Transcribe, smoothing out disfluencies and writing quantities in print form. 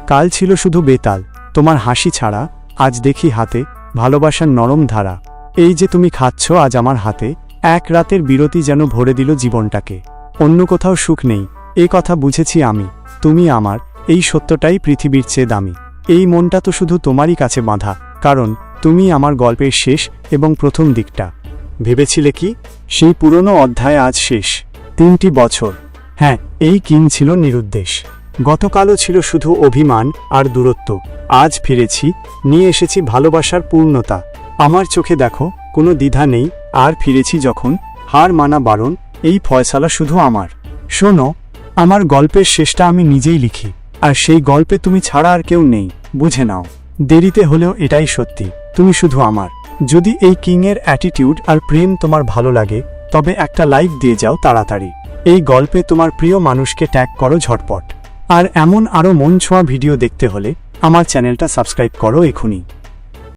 কাল ছিল শুধু বেতাল তোমার হাসি ছাড়া, আজ দেখি হাতে ভালোবাসার নরম ধারা। এই যে তুমি খাচ্ছ আজ আমার হাতে, এক রাতের বিরতি যেন ভরে দিল জীবনটাকে। অন্য কোথাও সুখ নেই, এ কথা বুঝেছি আমি, তুমি আমার, এই সত্যটাই পৃথিবীর চেয়ে দামি। এই মনটা তো শুধু তোমারই কাছে বাঁধা, কারণ তুমি আমার গল্পের শেষ এবং প্রথম দিকটা। ভেবেছিলে কি সেই পুরনো অধ্যায় আজ শেষ? 3টি বছর, হ্যাঁ, এই কিং ছিল নিরুদ্দেশ। গতকালও ছিল শুধু অভিমান আর দূরত্ব, আজ ফিরেছি, নিয়ে এসেছি ভালোবাসার পূর্ণতা। আমার চোখে দেখো কোনো দ্বিধা নেই, আর ফিরেছি যখন, হার মানা বারণ, এই ফয়সালা শুধু আমার। শোনো, আমার গল্পের শেষটা আমি নিজেই লিখি, আর সেই গল্পে তুমি ছাড়া আর কেউ নেই, বুঝে নাও। দেরিতে হলেও এটাই সত্যি, তুমি শুধু আমার। যদি এই কিংয়ের অ্যাটিটিউড আর প্রেম তোমার ভালো লাগে, তবে একটা লাইক দিয়ে যাও তাড়াতাড়ি। এই গল্পে তোমার প্রিয় মানুষকে ট্যাগ করো ঝটপট। আর এমন আরও মন ছোঁয়া ভিডিও দেখতে হলে আমার চ্যানেলটা সাবস্ক্রাইব করো এখনই।